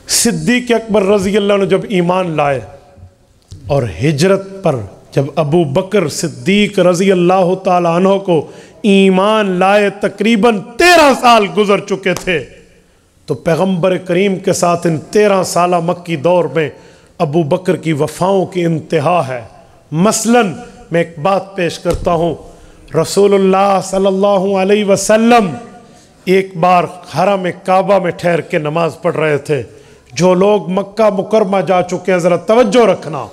صدیق اکبر رضی اللہ عنہ جب ایمان لائے اور ہجرت پر جب ابو بکر صدیق رضی اللہ تعالیٰ عنہ کو ایمان لائے تقریباً 13 سال گزر چکے تھے، تو پیغمبر کریم کے ساتھ ان 13 سالہ مکی دور میں ابو بکر کی وفاؤں کی انتہا ہے۔ مثلاً میں ایک بات پیش کرتا ہوں، رسول اللہ صلی اللہ علیہ وسلم ایک بار حرم کعبہ میں ٹھہر کے نماز پڑھ رہے تھے۔ جو لوگ مکہ مکرمہ جا چکے ہیں ذرا توجہ رکھنا،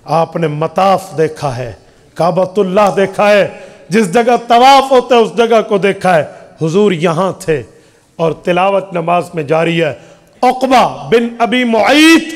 آپ نے مطاف دیکھا ہے، کعبۃ اللہ دیکھا ہے، جس جگہ طواف ہوتا ہے اس جگہ کو دیکھا ہے۔ حضور یہاں تھے اور تلاوت نماز میں جاری ہے۔ عقبہ بن ابی معیط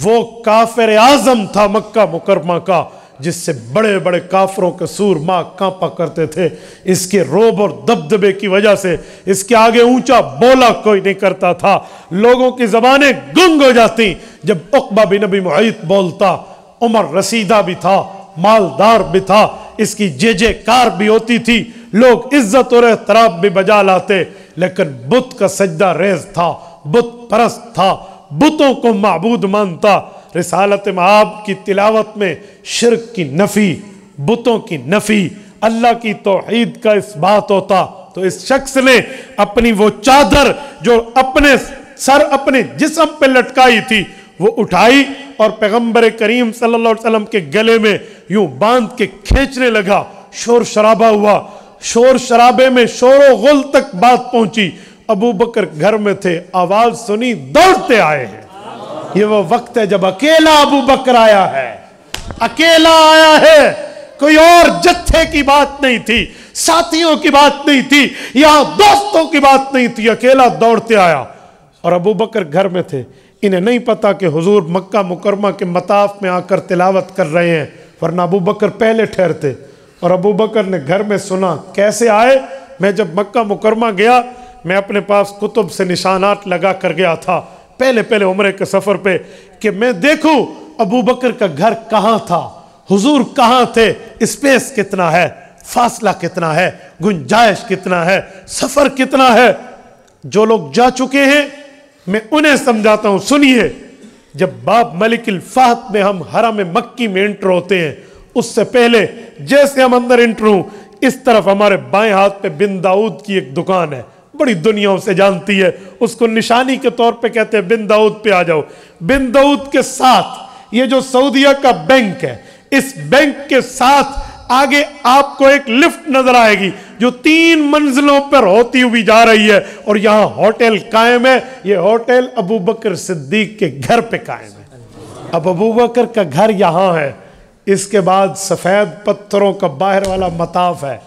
وہ کافر اعظم تھا مکہ مکرمہ کا، جس سے بڑے بڑے کافروں کے سور ماں کانپا کرتے تھے۔ اس کے روب اور دبدبے کی وجہ سے اس کے آگے اونچا بولا کوئی نہیں کرتا تھا، لوگوں کی زبانیں گنگ ہو جاتی جب عقبہ بن ابی معیط بولتا۔ عمر رسیدہ بھی تھا، مالدار بھی تھا، اس کی جے کار بھی ہوتی تھی، لوگ عزت اور احترام بھی بجا لاتے، لیکن بت کا سجدہ ریز تھا، بت پرست تھا، بتوں کو معبود مانتا۔ رسالت مآب کی تلاوت میں شرک کی نفی، بتوں کی نفی، اللہ کی توحید کا اس بات ہوتا، تو اس شخص نے اپنی وہ چادر جو اپنے سر اپنے جسم پہ لٹکائی تھی وہ اٹھائی اور پیغمبر کریم صلی اللہ علیہ وسلم کے گلے میں یوں باندھ کے کھینچنے لگا۔ شور شرابہ ہوا، شور شرابے میں شور و غل تک بات پہنچی۔ ابو بکر گھر میں تھے، آواز سنی دوڑتے آئے ہیں۔ یہ وہ وقت ہے جب اکیلا ابو بکر آیا ہے، اکیلا آیا ہے، کوئی اور جتھے کی بات نہیں تھی، ساتھیوں کی بات نہیں تھی، یہاں دوستوں کی بات نہیں تھی، اکیلا دوڑتے آیا۔ اور ابو بکر گھر میں تھے، انہیں نہیں پتا کہ حضور مکہ مکرمہ کے مطاف میں آ کر تلاوت کر رہے ہیں، ورنہ ابو بکر پہلے ٹھہرتے۔ اور ابو بکر نے گھر میں سنا، کیسے آئے؟ میں جب مکہ مکرمہ گیا میں اپنے پاس کتب سے نشانات لگا کر گیا تھا پہلے عمرے کے سفر پہ، کہ میں دیکھوں ابو بکر کا گھر کہاں تھا، حضور کہاں تھے، اسپیس کتنا ہے، فاصلہ کتنا ہے، گنجائش کتنا ہے، سفر کتنا ہے۔ جو لوگ جا چکے ہیں میں انہیں سمجھاتا ہوں، سنیے۔ جب باب ملک الفہد میں ہم حرم مکی میں انٹر ہوتے ہیں، اس سے پہلے جیسے ہم اندر انٹر ہوں، اس طرف ہمارے بائیں ہاتھ پہ بن داؤد کی ایک دکان ہے، بڑی دنیا اسے جانتی ہے، اس کو نشانی کے طور پہ کہتے ہیں بن داؤد پہ آ جاؤ۔ بن داؤد کے ساتھ یہ جو سعودیہ کا بینک ہے، اس بینک کے ساتھ آگے آپ کو ایک لفٹ نظر آئے گی جو 3 منزلوں پر ہوتی ہوئی جا رہی ہے، اور یہاں ہوٹل قائم ہے۔ یہ ہوٹل ابو بکر صدیق کے گھر پہ قائم ہے۔ اب ابو بکر کا گھر یہاں ہے، اس کے بعد سفید پتھروں کا باہر والا مطاف ہے،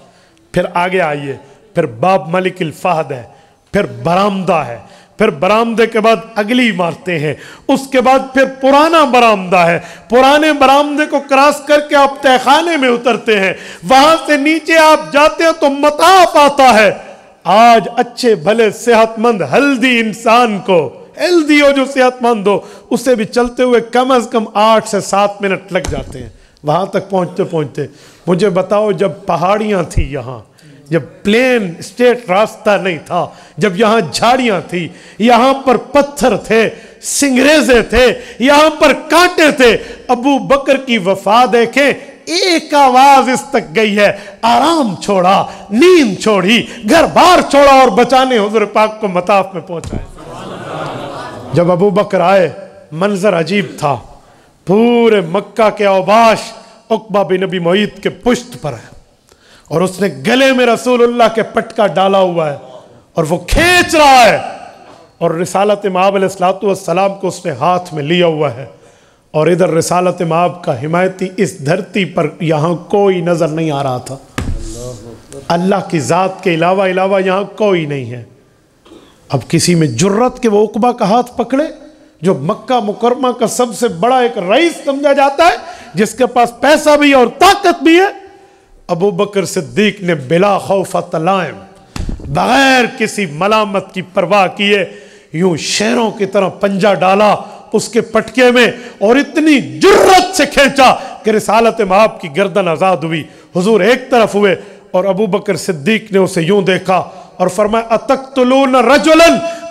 پھر آگے آئیے، پھر باب ملک الفہد ہے، پھر برآمدہ ہے، پھر برآمدے کے بعد اگلی عمارتیں ہیں، اس کے بعد پھر پرانا برآمدہ ہے، پرانے برآمدے کو کراس کر کے آپ تہہ خانے میں اترتے ہیں، وہاں سے نیچے آپ جاتے ہیں تو مطاف آتا ہے۔ آج اچھے بھلے صحت مند ہیلدی انسان کو، ہیلدی ہو جو صحت مند ہو، اسے بھی چلتے ہوئے کم از کم 8 سے 7 منٹ لگ جاتے ہیں وہاں تک پہنچتے۔ مجھے بتاؤ، جب پہاڑیاں تھیں یہاں، جب پلین اسٹیٹ راستہ نہیں تھا، جب یہاں جھاڑیاں تھی، یہاں پر پتھر تھے، سنگریزے تھے، یہاں پر کانٹے تھے، ابو بکر کی وفا دیکھیں، ایک آواز اس تک گئی ہے، آرام چھوڑا، نیند چھوڑی، گھر بار چھوڑا اور بچانے حضور پاک کو مطاف میں پہنچائے۔ جب ابو بکر آئے منظر عجیب تھا، پورے مکہ کے اوباش عقبہ بن ابی معیط کے پشت پر ہے، اور اس نے گلے میں رسول اللہ کے پٹکا ڈالا ہوا ہے اور وہ کھینچ رہا ہے، اور رسالت مآب علیہ السلام کو اس نے ہاتھ میں لیا ہوا ہے، اور ادھر رسالت مآب کا حمایتی اس دھرتی پر یہاں کوئی نظر نہیں آ رہا تھا۔ اللہ کی ذات کے علاوہ یہاں کوئی نہیں ہے۔ اب کسی میں جرت کہ وہ عقبہ کا ہاتھ پکڑے، جو مکہ مکرمہ کا سب سے بڑا ایک رئیس سمجھا جاتا ہے، جس کے پاس پیسہ بھی اور طاقت بھی ہے۔ ابو بکر صدیق نے بلا خوف تلائم، بغیر کسی ملامت کی پرواہ کیے، یوں شیروں کی طرح پنجہ ڈالا اس کے پٹکے میں، اور اتنی جرت سے کھینچا کہ رسالت مآب کی گردن آزاد ہوئی۔ حضور ایک طرف ہوئے اور ابو بکر صدیق نے اسے یوں دیکھا اور فرمایا، اتقتلون رجلا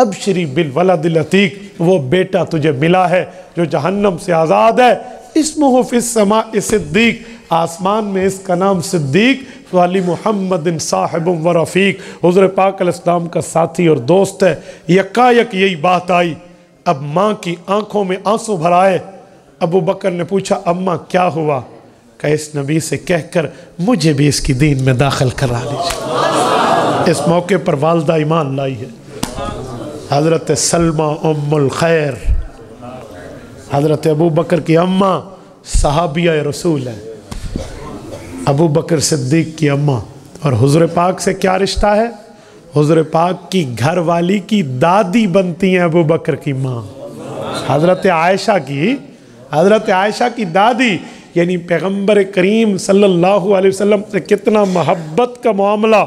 ابشری بالولد العتیق، وہ بیٹا تجھے ملا ہے جو جہنم سے آزاد ہے، اسمہ فی السماء صدیق، آسمان میں اس کا نام صدیق، والی محمد صاحب و رفیق، حضور پاک علیہ السلام کا ساتھی اور دوست ہے۔ یکایک یہی بات آئی، اب ماں کی آنکھوں میں آنسو بھر آئے۔ ابو بکر نے پوچھا اماں کیا ہوا؟ کہ اس نبی سے کہہ کر مجھے بھی اس کی دین میں داخل کرا لیجیے۔ اس موقع پر والدہ ایمان لائی ہے، حضرت سلمہ ام الخیر، حضرت ابو بکر کی اماں صحابیہ رسول ہے، ابو بکر صدیق کی اماں، اور حضور پاک سے کیا رشتہ ہے؟ حضور پاک کی گھر والی کی دادی بنتی ہیں ابو بکر کی ماں، حضرت عائشہ کی دادی، یعنی پیغمبر کریم صلی اللہ علیہ وسلم سے کتنا محبت کا معاملہ۔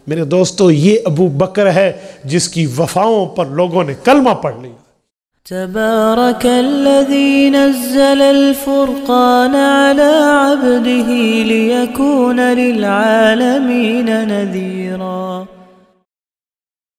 میرے دوستو، یہ ابو بکر ہے جس کی وفاؤں پر لوگوں نے کلمہ پڑھ لیا۔ تبارك الذي نزل الفرقان على عبده ليكون للعالمين نذيرا